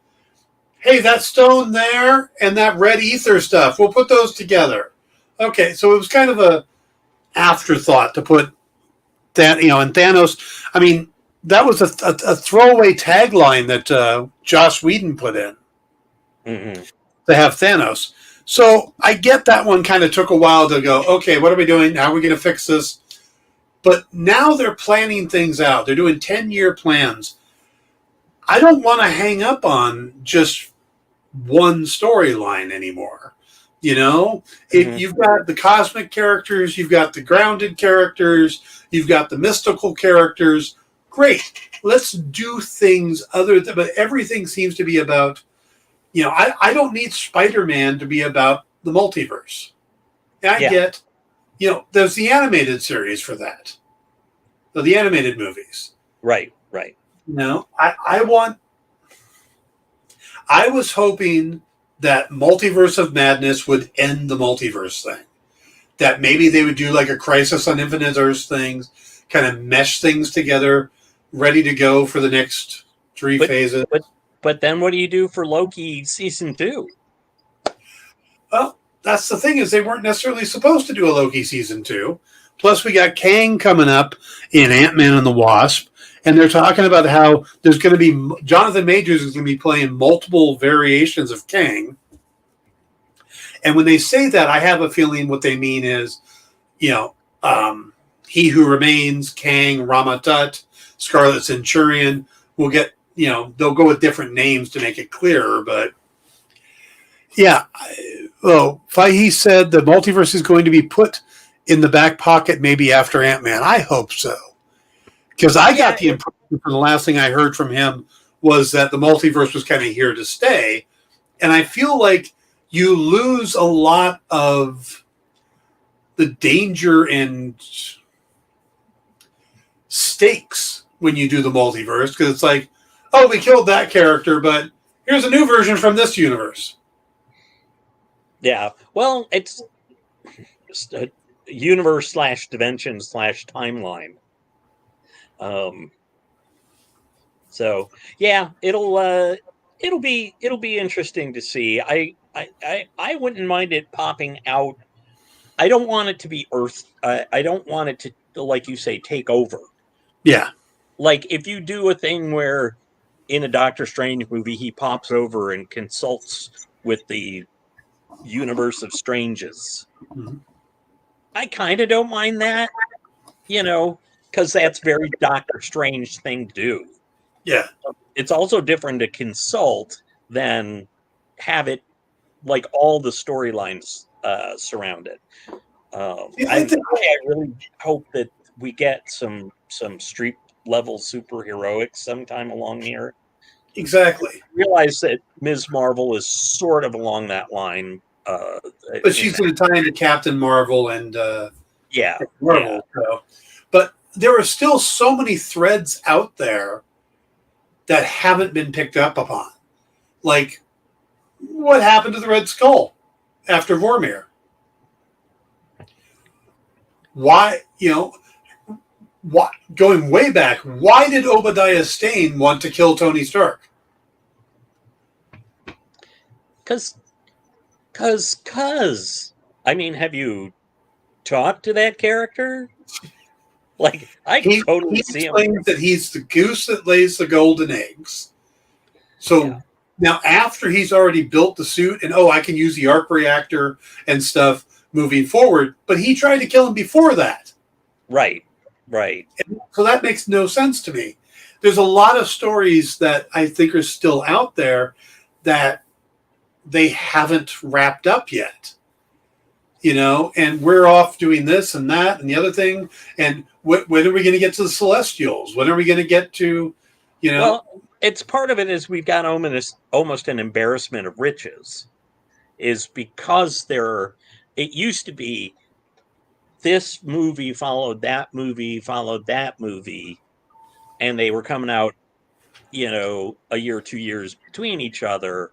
Hey, that stone there and that red ether stuff, we'll put those together." Okay, so it was kind of a afterthought to put that, and Thanos. I mean, that was a throwaway tagline that Joss Whedon put in Mm-hmm. to have Thanos. So I get that one kind of took a while to go, okay, what are we doing? How are we going to fix this? But now they're planning things out. They're doing 10-year plans. I don't want to hang up on just one storyline anymore. You've got the cosmic characters, you've got the grounded characters, you've got the mystical characters. Great. Let's do things but everything seems to be about, I don't need Spider-Man to be about the multiverse. I get, there's the animated series for that. The animated movies. Right. I was hoping that Multiverse of Madness would end the multiverse thing. That maybe they would do like a Crisis on Infinite Earths things, kind of mesh things together, ready to go for the next three phases. But then what do you do for Loki season 2? Well, that's the thing, is they weren't necessarily supposed to do a Loki season 2. Plus, we got Kang coming up in Ant-Man and the Wasp, and they're talking about how there's going to be Jonathan Majors is going to be playing multiple variations of Kang. And when they say that, I have a feeling what they mean is, He Who Remains, Kang, Ramatut, Scarlet Centurion will get, they'll go with different names to make it clearer. But yeah, Fahey said the multiverse is going to be put in the back pocket maybe after Ant-Man. I hope so. Because I got the impression from the last thing I heard from him was that the multiverse was kind of here to stay. And I feel like you lose a lot of the danger and stakes when you do the multiverse, because it's like, oh, we killed that character, but here's a new version from this universe. Yeah, well, it's just a universe / dimension / timeline. So yeah, it'll be interesting to see. I wouldn't mind it popping out. I don't want it to be Earth. I don't want it to, like you say, take over. Yeah. Like if you do a thing where in a Doctor Strange movie, he pops over and consults with the universe of Stranges. Mm-hmm. I kind of don't mind that, because that's very Doctor Strange thing to do. Yeah. It's also different to consult than have it like all the storylines surround it. I really hope that we get some street level superheroics sometime along here. Exactly. I realize that Ms. Marvel is sort of along that line. But she's going to tie into Captain Marvel and Marvel. Yeah. So. But there are still so many threads out there that haven't been picked up upon. Like, what happened to the Red Skull after Vormir? Why, going way back, why did Obadiah Stane want to kill Tony Stark? Because, I mean, have you talked to that character? Like, he totally see him. He explains that he's the goose that lays the golden eggs. So now, after he's already built the suit and, I can use the arc reactor and stuff moving forward, but he tried to kill him before that. Right. And so that makes no sense to me. There's a lot of stories that I think are still out there that they haven't wrapped up yet. And we're off doing this and that and the other thing. And when are we going to get to the Celestials? When are we going to get to, Well, it's part of it is we've got almost an embarrassment of riches, is because it used to be this movie followed that movie, and they were coming out, a year or 2 years between each other.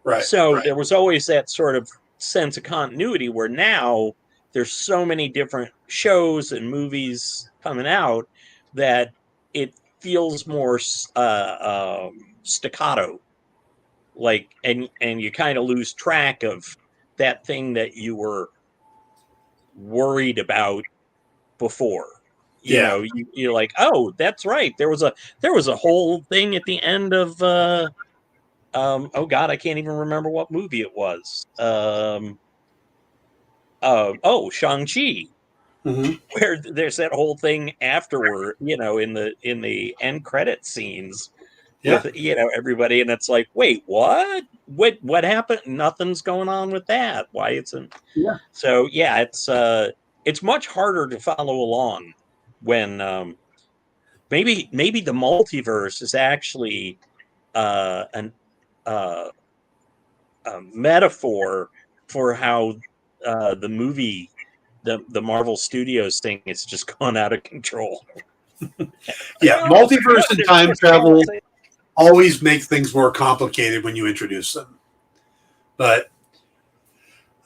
Right. So there was always that sort of sense of continuity, where now there's so many different shows and movies coming out that it feels more staccato, like, and you kind of lose track of that thing that you were worried about before. You're like, oh, that's right, there was a whole thing at the end of oh god, I can't even remember what movie it was. Shang-Chi. Mm-hmm. Where there's that whole thing afterward, in the end credit scenes with everybody, and it's like, wait, what happened? Nothing's going on with that. Why isn't? Yeah. So yeah, it's much harder to follow along when maybe the multiverse is actually a metaphor for how the movie, the Marvel Studios thing, is just gone out of control. Multiverse and time travel always make things more complicated when you introduce them. But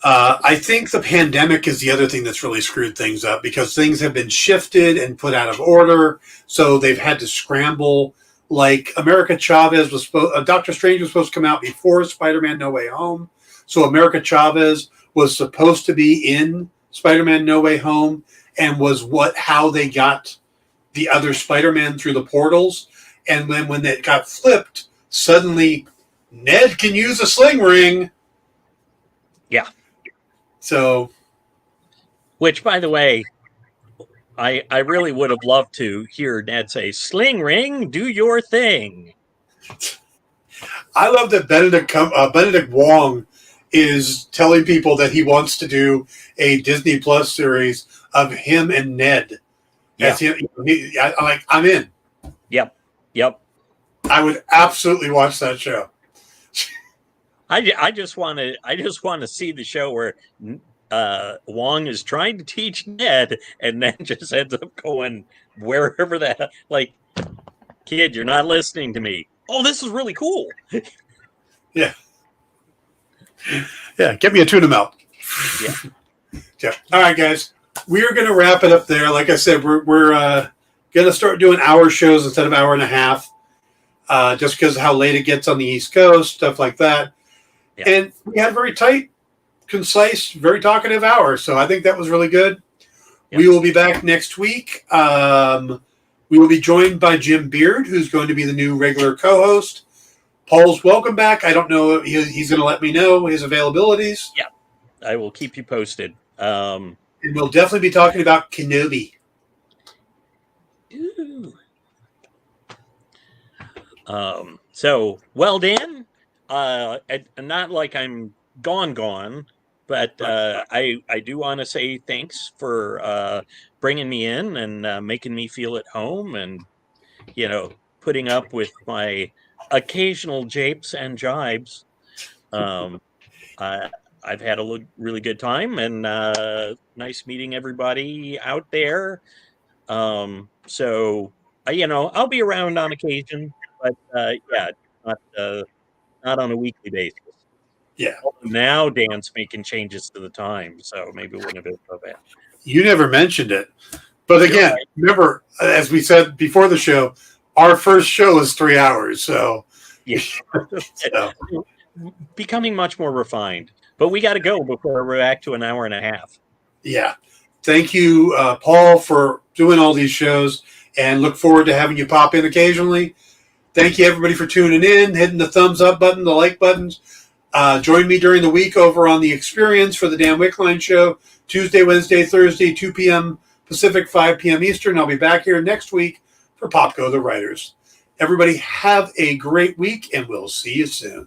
I think the pandemic is the other thing that's really screwed things up because things have been shifted and put out of order. So they've had to scramble. Like America Chavez was Doctor Strange was supposed to come out before Spider-Man No Way Home. So America Chavez was supposed to be in Spider-Man No Way Home and was how they got the other Spider-Man through the portals. And then when it got flipped, suddenly Ned can use a sling ring. Yeah. So, which, by the way, I really would have loved to hear Ned say, "Sling ring, do your thing." I love that Benedict Wong is telling people that he wants to do a Disney Plus series of him and Ned. Yeah. I'm in. Yep. I would absolutely watch that show. I just want to see the show where Wong is trying to teach Ned, and Ned just ends up going wherever that. Like, kid, you're not listening to me. Oh, this is really cool. Yeah. Get me a tuna melt. Yeah. Yeah. All right, guys. We're going to wrap it up there. Like I said, we're going to start doing hour shows instead of hour and a half, just because of how late it gets on the East Coast, stuff like that. Yeah. And we had a very tight, concise, very talkative hour. So I think that was really good. Yep. We will be back next week. We will be joined by Jim Beard, who's going to be the new regular co-host. Paul's welcome back. I don't know. He's going to let me know his availabilities. Yeah, I will keep you posted. And we'll definitely be talking about Kenobi. Ooh. So, well, Dan, not like I'm gone, but I do want to say thanks for bringing me in and making me feel at home, and putting up with my occasional japes and jibes. I've had a really good time, and nice meeting everybody out there. So I'll be around on occasion, but not on a weekly basis. Yeah. Now Dan's making changes to the time, so maybe it wouldn't have been so bad. You never mentioned it. But again, remember, as we said before the show, our first show is 3 hours. So, yeah. So. Becoming much more refined. But we got to go before we're back to an hour and a half. Yeah. Thank you, Paul, for doing all these shows, and look forward to having you pop in occasionally. Thank you, everybody, for tuning in, hitting the thumbs up button, the like buttons. Join me during the week over on The Experience for the Dan Wickline Show, Tuesday, Wednesday, Thursday, 2 p.m. Pacific, 5 p.m. Eastern. I'll be back here next week for Pop Go the Writers. Everybody have a great week, and we'll see you soon.